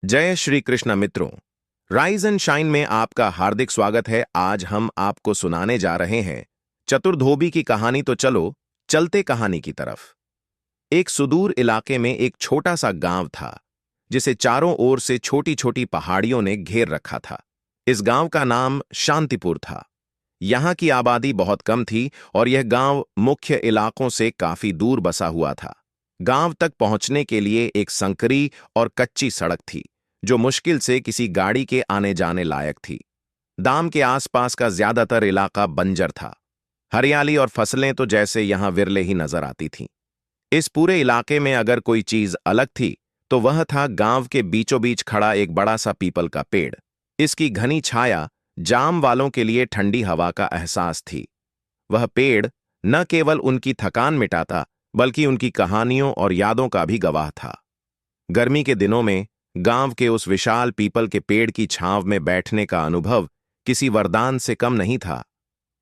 जय श्री कृष्ण मित्रों। Rise and shine में आपका हार्दिक स्वागत है। आज हम आपको सुनाने जा रहे हैं चतुर धोबी की कहानी। तो चलो चलते कहानी की तरफ। एक सुदूर इलाके में एक छोटा सा गांव था जिसे चारों ओर से छोटी छोटी पहाड़ियों ने घेर रखा था। इस गांव का नाम शांतिपुर था। यहाँ की आबादी बहुत कम थी और यह गांव मुख्य इलाकों से काफी दूर बसा हुआ था। गांव तक पहुंचने के लिए एक संकरी और कच्ची सड़क थी जो मुश्किल से किसी गाड़ी के आने जाने लायक थी। दाम के आसपास का ज्यादातर इलाका बंजर था। हरियाली और फसलें तो जैसे यहां विरले ही नजर आती थीं। इस पूरे इलाके में अगर कोई चीज अलग थी तो वह था गांव के बीचों बीच खड़ा एक बड़ा सा पीपल का पेड़। इसकी घनी छाया जाम वालों के लिए ठंडी हवा का एहसास थी। वह पेड़ न केवल उनकी थकान मिटाता बल्कि उनकी कहानियों और यादों का भी गवाह था। गर्मी के दिनों में गांव के उस विशाल पीपल के पेड़ की छांव में बैठने का अनुभव किसी वरदान से कम नहीं था।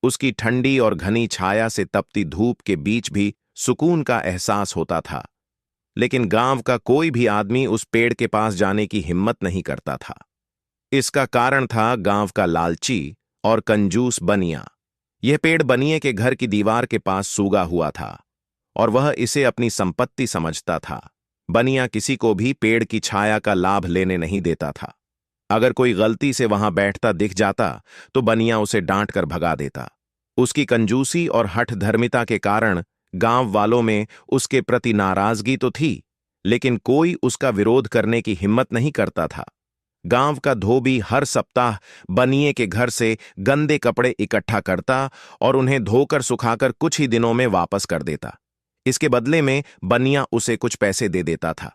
उसकी ठंडी और घनी छाया से तपती धूप के बीच भी सुकून का एहसास होता था। लेकिन गांव का कोई भी आदमी उस पेड़ के पास जाने की हिम्मत नहीं करता था। इसका कारण था गांव का लालची और कंजूस बनिया। यह पेड़ बनिए के घर की दीवार के पास सूगा हुआ था और वह इसे अपनी संपत्ति समझता था। बनिया किसी को भी पेड़ की छाया का लाभ लेने नहीं देता था। अगर कोई गलती से वहां बैठता दिख जाता तो बनिया उसे डांट कर भगा देता। उसकी कंजूसी और हठधर्मिता के कारण गांव वालों में उसके प्रति नाराजगी तो थी, लेकिन कोई उसका विरोध करने की हिम्मत नहीं करता था। गांव का धोबी हर सप्ताह बनिए के घर से गंदे कपड़े इकट्ठा करता और उन्हें धोकर सुखाकर कुछ ही दिनों में वापस कर देता। इसके बदले में बनिया उसे कुछ पैसे दे देता था।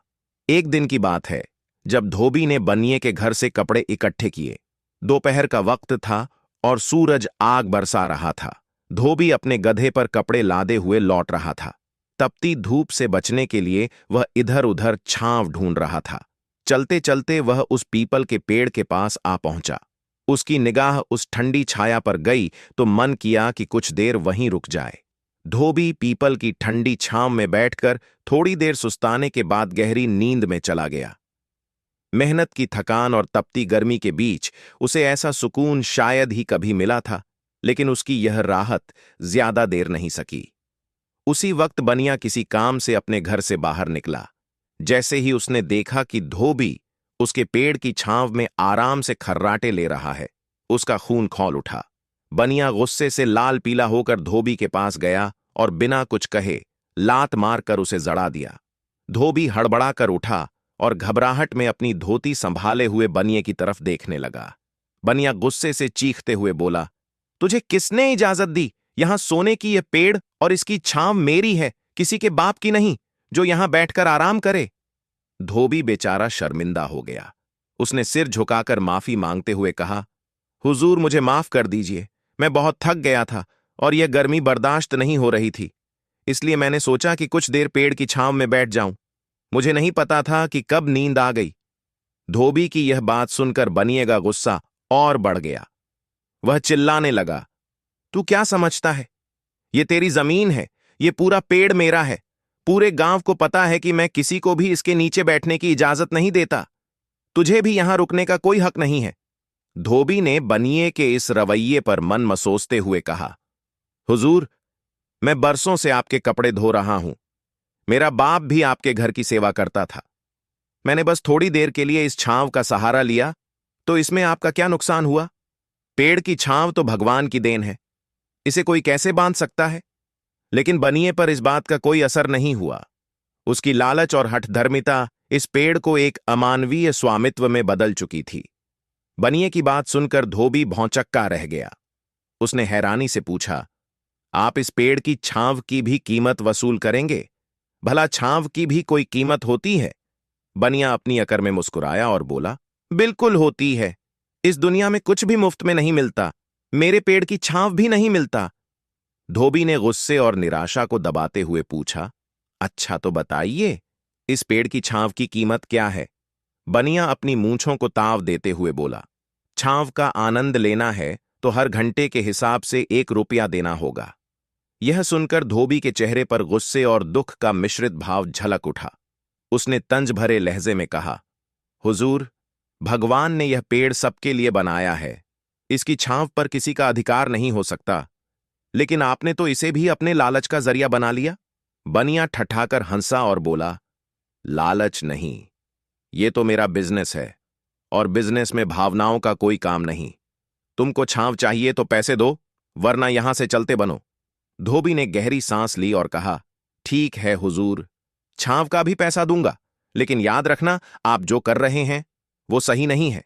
एक दिन की बात है जब धोबी ने बनिए के घर से कपड़े इकट्ठे किए। दोपहर का वक्त था और सूरज आग बरसा रहा था। धोबी अपने गधे पर कपड़े लादे हुए लौट रहा था। तपती धूप से बचने के लिए वह इधर उधर छांव ढूंढ रहा था। चलते चलते वह उस पीपल के पेड़ के पास आ पहुंचा। उसकी निगाह उस ठंडी छाया पर गई तो मन किया कि कुछ देर वहीं रुक जाए। धोबी पीपल की ठंडी छांव में बैठकर थोड़ी देर सुस्ताने के बाद गहरी नींद में चला गया। मेहनत की थकान और तपती गर्मी के बीच उसे ऐसा सुकून शायद ही कभी मिला था, लेकिन उसकी यह राहत ज्यादा देर नहीं सकी। उसी वक्त बनिया किसी काम से अपने घर से बाहर निकला। जैसे ही उसने देखा कि धोबी उसके पेड़ की छांव में आराम से खर्राटे ले रहा है, उसका खून खौल उठा। बनिया गुस्से से लाल पीला होकर धोबी के पास गया और बिना कुछ कहे लात मारकर उसे जड़ा दिया। धोबी हड़बड़ा कर उठा और घबराहट में अपनी धोती संभाले हुए बनिए की तरफ देखने लगा। बनिया गुस्से से चीखते हुए बोला, तुझे किसने इजाजत दी? यहां सोने की यह पेड़ और इसकी छांव मेरी है, किसी के बाप की नहीं जो यहां बैठकर आराम करे। धोबी बेचारा शर्मिंदा हो गया। उसने सिर झुकाकर माफी मांगते हुए कहा, हुजूर मुझे माफ कर दीजिए। मैं बहुत थक गया था और यह गर्मी बर्दाश्त नहीं हो रही थी, इसलिए मैंने सोचा कि कुछ देर पेड़ की छांव में बैठ जाऊं। मुझे नहीं पता था कि कब नींद आ गई। धोबी की यह बात सुनकर बनिए का गुस्सा और बढ़ गया। वह चिल्लाने लगा, तू क्या समझता है? ये तेरी जमीन है, ये पूरा पेड़ मेरा है। पूरे गांव को पता है कि मैं किसी को भी इसके नीचे बैठने की इजाजत नहीं देता। तुझे भी यहां रुकने का कोई हक नहीं है। धोबी ने बनिए के इस रवैये पर मन मसोसते हुए कहा, हुजूर, मैं बरसों से आपके कपड़े धो रहा हूं। मेरा बाप भी आपके घर की सेवा करता था। मैंने बस थोड़ी देर के लिए इस छांव का सहारा लिया, तो इसमें आपका क्या नुकसान हुआ? पेड़ की छांव तो भगवान की देन है, इसे कोई कैसे बांध सकता है? लेकिन बनिए पर इस बात का कोई असर नहीं हुआ। उसकी लालच और हठधर्मिता इस पेड़ को एक अमानवीय स्वामित्व में बदल चुकी थी। बनिए की बात सुनकर धोबी भौंचक्का रह गया। उसने हैरानी से पूछा, आप इस पेड़ की छांव की भी कीमत वसूल करेंगे? भला छांव की भी कोई कीमत होती है? बनिया अपनी अकड़ में मुस्कुराया और बोला, बिल्कुल होती है। इस दुनिया में कुछ भी मुफ्त में नहीं मिलता। मेरे पेड़ की छांव भी नहीं मिलता। धोबी ने गुस्से और निराशा को दबाते हुए पूछा, अच्छा तो बताइए, इस पेड़ की छांव की कीमत क्या है? बनिया अपनी मूंछों को ताव देते हुए बोला, छांव का आनंद लेना है तो हर घंटे के हिसाब से 1 रुपया देना होगा। यह सुनकर धोबी के चेहरे पर गुस्से और दुख का मिश्रित भाव झलक उठा। उसने तंज भरे लहजे में कहा, हुजूर, भगवान ने यह पेड़ सबके लिए बनाया है, इसकी छांव पर किसी का अधिकार नहीं हो सकता, लेकिन आपने तो इसे भी अपने लालच का जरिया बना लिया। बनिया ठठाकर हंसा और बोला, लालच नहीं, ये तो मेरा बिजनेस है, और बिजनेस में भावनाओं का कोई काम नहीं। तुमको छांव चाहिए तो पैसे दो, वरना यहां से चलते बनो। धोबी ने गहरी सांस ली और कहा, ठीक है हुजूर, छांव का भी पैसा दूंगा, लेकिन याद रखना आप जो कर रहे हैं वो सही नहीं है।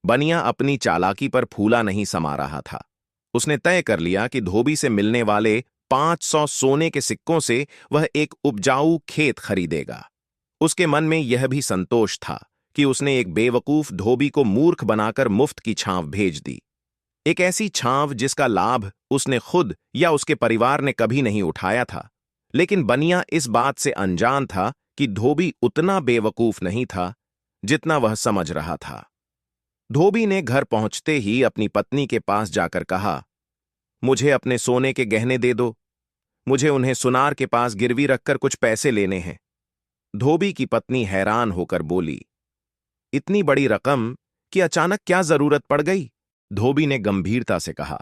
बनिया अपनी चालाकी पर फूला नहीं समा रहा था। उसने तय कर लिया कि धोबी से मिलने वाले 500 सोने के सिक्कों से वह एक उपजाऊ खेत खरीदेगा। उसके मन में यह भी संतोष था कि उसने एक बेवकूफ धोबी को मूर्ख बनाकर मुफ्त की छांव भेज दी। एक ऐसी छांव जिसका लाभ उसने खुद या उसके परिवार ने कभी नहीं उठाया था। लेकिन बनिया इस बात से अनजान था कि धोबी उतना बेवकूफ नहीं था जितना वह समझ रहा था। धोबी ने घर पहुंचते ही अपनी पत्नी के पास जाकर कहा, मुझे अपने सोने के गहने दे दो, मुझे उन्हें सुनार के पास गिरवी रखकर कुछ पैसे लेने हैं। धोबी की पत्नी हैरान होकर बोली, इतनी बड़ी रकम कि अचानक क्या जरूरत पड़ गई? धोबी ने गंभीरता से कहा,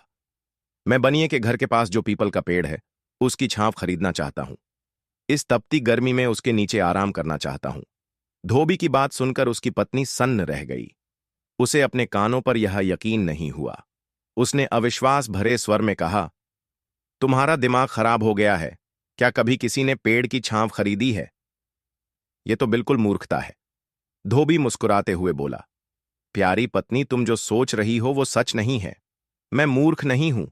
मैं बनिए के घर के पास जो पीपल का पेड़ है उसकी छांव खरीदना चाहता हूं। इस तपती गर्मी में उसके नीचे आराम करना चाहता हूं। धोबी की बात सुनकर उसकी पत्नी सन्न रह गई। उसे अपने कानों पर यह यकीन नहीं हुआ। उसने अविश्वास भरे स्वर में कहा, तुम्हारा दिमाग खराब हो गया है क्या? कभी किसी ने पेड़ की छांव खरीदी है? यह तो बिल्कुल मूर्खता है। धोबी मुस्कुराते हुए बोला, प्यारी पत्नी, तुम जो सोच रही हो वो सच नहीं है। मैं मूर्ख नहीं हूं,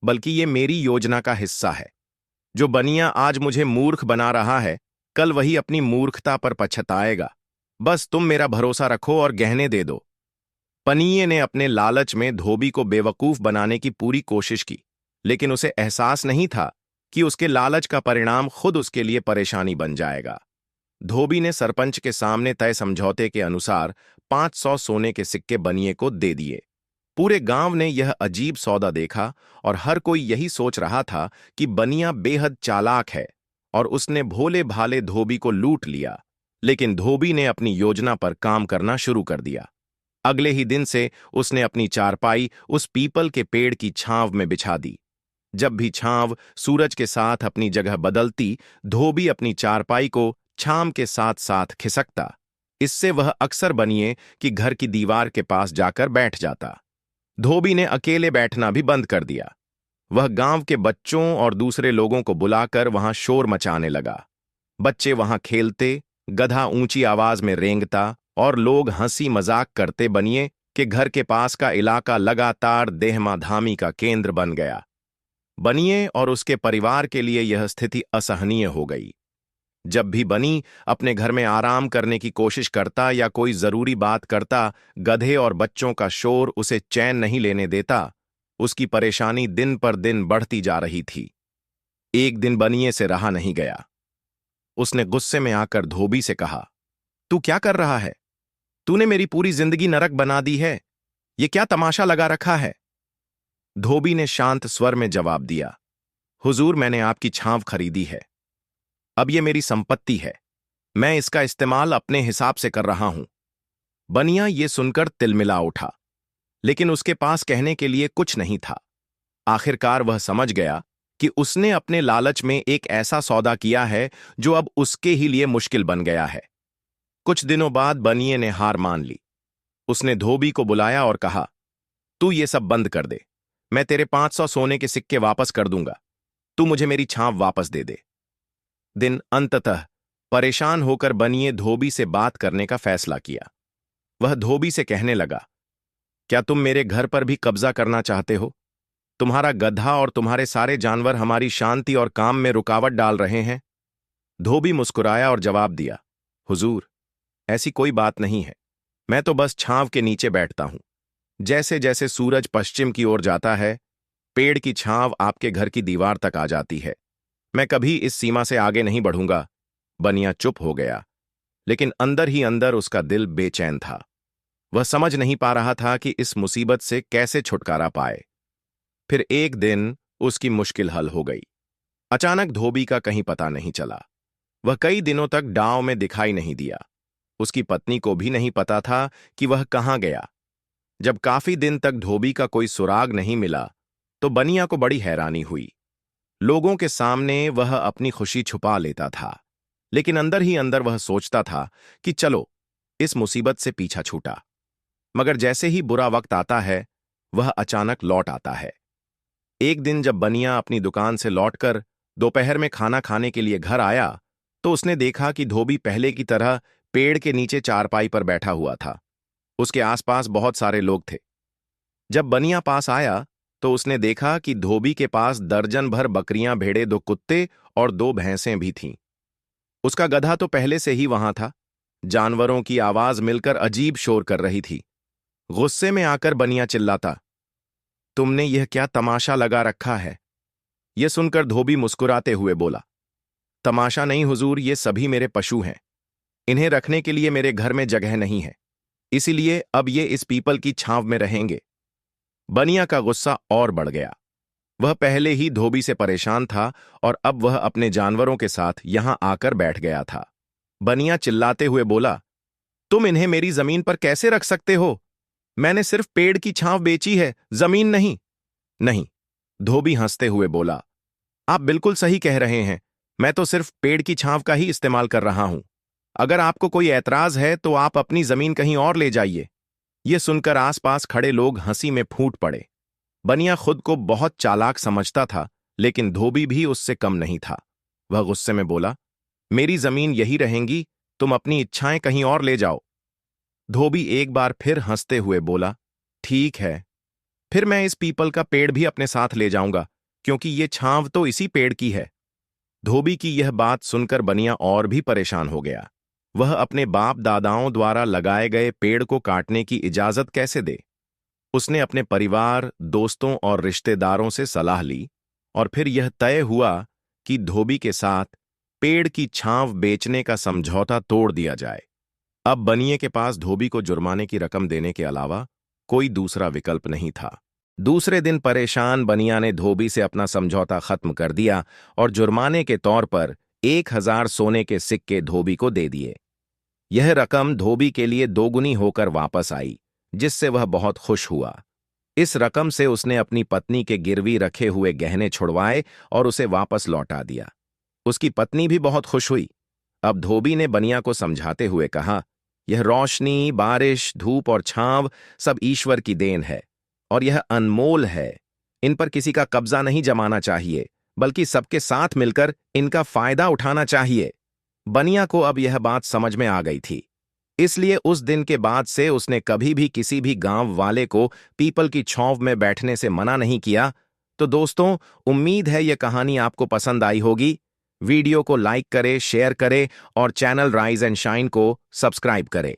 बल्कि ये मेरी योजना का हिस्सा है। जो बनिया आज मुझे मूर्ख बना रहा है, कल वही अपनी मूर्खता पर पछताएगा। बस तुम मेरा भरोसा रखो और गहने दे दो। पनिये ने अपने लालच में धोबी को बेवकूफ बनाने की पूरी कोशिश की, लेकिन उसे एहसास नहीं था कि उसके लालच का परिणाम खुद उसके लिए परेशानी बन जाएगा। धोबी ने सरपंच के सामने तय समझौते के अनुसार 500 सोने के सिक्के बनिए को दे दिए। पूरे गांव ने यह अजीब सौदा देखा और हर कोई यही सोच रहा था कि बनिया बेहद चालाक है और उसने भोले भाले धोबी को लूट लिया। लेकिन धोबी ने अपनी योजना पर काम करना शुरू कर दिया। अगले ही दिन से उसने अपनी चारपाई उस पीपल के पेड़ की छांव में बिछा दी। जब भी छांव सूरज के साथ अपनी जगह बदलती, धोबी अपनी चारपाई को छांव के साथ साथ खिसकता। इससे वह अक्सर बनिए कि घर की दीवार के पास जाकर बैठ जाता। धोबी ने अकेले बैठना भी बंद कर दिया। वह गांव के बच्चों और दूसरे लोगों को बुलाकर वहां शोर मचाने लगा। बच्चे वहां खेलते, गधा ऊंची आवाज में रेंगता और लोग हंसी मजाक करते। बनिए के घर के पास का इलाका लगातार देहमाधामी का केंद्र बन गया। बनिए और उसके परिवार के लिए यह स्थिति असहनीय हो गई। जब भी बनी अपने घर में आराम करने की कोशिश करता या कोई जरूरी बात करता, गधे और बच्चों का शोर उसे चैन नहीं लेने देता। उसकी परेशानी दिन पर दिन बढ़ती जा रही थी। एक दिन बनिए से रहा नहीं गया। उसने गुस्से में आकर धोबी से कहा, तू क्या कर रहा है? तूने मेरी पूरी जिंदगी नरक बना दी है। ये क्या तमाशा लगा रखा है? धोबी ने शांत स्वर में जवाब दिया, हुजूर, मैंने आपकी छांव खरीदी है। अब ये मेरी संपत्ति है। मैं इसका इस्तेमाल अपने हिसाब से कर रहा हूं। बनिया ये सुनकर तिलमिला उठा, लेकिन उसके पास कहने के लिए कुछ नहीं था। आखिरकार वह समझ गया कि उसने अपने लालच में एक ऐसा सौदा किया है जो अब उसके ही लिए मुश्किल बन गया है। कुछ दिनों बाद बनिए ने हार मान ली। उसने धोबी को बुलाया और कहा, तू ये सब बंद कर दे। मैं तेरे 500 सोने के सिक्के वापस कर दूंगा। तू मुझे मेरी छांव वापस दे दे। दिन अंततः परेशान होकर बनिए धोबी से बात करने का फैसला किया। वह धोबी से कहने लगा, क्या तुम मेरे घर पर भी कब्जा करना चाहते हो? तुम्हारा गधा और तुम्हारे सारे जानवर हमारी शांति और काम में रुकावट डाल रहे हैं। धोबी मुस्कुराया और जवाब दिया, हुजूर, ऐसी कोई बात नहीं है। मैं तो बस छांव के नीचे बैठता हूं। जैसे जैसे सूरज पश्चिम की ओर जाता है, पेड़ की छांव आपके घर की दीवार तक आ जाती है। मैं कभी इस सीमा से आगे नहीं बढ़ूंगा। बनिया चुप हो गया, लेकिन अंदर ही अंदर उसका दिल बेचैन था। वह समझ नहीं पा रहा था कि इस मुसीबत से कैसे छुटकारा पाए। फिर एक दिन उसकी मुश्किल हल हो गई। अचानक धोबी का कहीं पता नहीं चला। वह कई दिनों तक गांव में दिखाई नहीं दिया। उसकी पत्नी को भी नहीं पता था कि वह कहाँ गया। जब काफी दिन तक धोबी का कोई सुराग नहीं मिला तो बनिया को बड़ी हैरानी हुई। लोगों के सामने वह अपनी खुशी छुपा लेता था, लेकिन अंदर ही अंदर वह सोचता था कि चलो इस मुसीबत से पीछा छूटा। मगर जैसे ही बुरा वक्त आता है वह अचानक लौट आता है। एक दिन जब बनिया अपनी दुकान से लौटकर दोपहर में खाना खाने के लिए घर आया तो उसने देखा कि धोबी पहले की तरह पेड़ के नीचे चारपाई पर बैठा हुआ था। उसके आसपास बहुत सारे लोग थे। जब बनिया पास आया तो उसने देखा कि धोबी के पास दर्जन भर बकरियां, भेड़े, 2 कुत्ते और 2 भैंसें भी थीं। उसका गधा तो पहले से ही वहां था। जानवरों की आवाज मिलकर अजीब शोर कर रही थी। गुस्से में आकर बनिया चिल्लाता, तुमने यह क्या तमाशा लगा रखा है? यह सुनकर धोबी मुस्कुराते हुए बोला, तमाशा नहीं हुजूर, ये सभी मेरे पशु हैं। इन्हें रखने के लिए मेरे घर में जगह नहीं है, इसीलिए अब ये इस पीपल की छांव में रहेंगे। बनिया का गुस्सा और बढ़ गया। वह पहले ही धोबी से परेशान था और अब वह अपने जानवरों के साथ यहां आकर बैठ गया था। बनिया चिल्लाते हुए बोला, तुम इन्हें मेरी जमीन पर कैसे रख सकते हो? मैंने सिर्फ पेड़ की छांव बेची है, जमीन नहीं। नहीं, धोबी हंसते हुए बोला, आप बिल्कुल सही कह रहे हैं। मैं तो सिर्फ पेड़ की छांव का ही इस्तेमाल कर रहा हूं। अगर आपको कोई ऐतराज है तो आप अपनी जमीन कहीं और ले जाइए। यह सुनकर आसपास खड़े लोग हंसी में फूट पड़े। बनिया खुद को बहुत चालाक समझता था, लेकिन धोबी भी उससे कम नहीं था। वह गुस्से में बोला, मेरी जमीन यही रहेंगी, तुम अपनी इच्छाएं कहीं और ले जाओ। धोबी एक बार फिर हंसते हुए बोला, ठीक है, फिर मैं इस पीपल का पेड़ भी अपने साथ ले जाऊंगा, क्योंकि ये छांव तो इसी पेड़ की है। धोबी की यह बात सुनकर बनिया और भी परेशान हो गया। वह अपने बाप दादाओं द्वारा लगाए गए पेड़ को काटने की इजाजत कैसे दे? उसने अपने परिवार, दोस्तों और रिश्तेदारों से सलाह ली और फिर यह तय हुआ कि धोबी के साथ पेड़ की छांव बेचने का समझौता तोड़ दिया जाए। अब बनिए के पास धोबी को जुर्माने की रकम देने के अलावा कोई दूसरा विकल्प नहीं था। दूसरे दिन परेशान बनिया ने धोबी से अपना समझौता खत्म कर दिया और जुर्माने के तौर पर 1000 सोने के सिक्के धोबी को दे दिए। यह रकम धोबी के लिए दोगुनी होकर वापस आई, जिससे वह बहुत खुश हुआ। इस रकम से उसने अपनी पत्नी के गिरवी रखे हुए गहने छुड़वाए और उसे वापस लौटा दिया। उसकी पत्नी भी बहुत खुश हुई। अब धोबी ने बनिया को समझाते हुए कहा, यह रोशनी, बारिश, धूप और छांव सब ईश्वर की देन है और यह अनमोल है। इन पर किसी का कब्जा नहीं जमाना चाहिए, बल्कि सबके साथ मिलकर इनका फायदा उठाना चाहिए। बनिया को अब यह बात समझ में आ गई थी। इसलिए उस दिन के बाद से उसने कभी भी किसी भी गांव वाले को पीपल की छांव में बैठने से मना नहीं किया। तो दोस्तों, उम्मीद है यह कहानी आपको पसंद आई होगी। वीडियो को लाइक करें, शेयर करें और चैनल राइज एंड शाइन को सब्सक्राइब करें।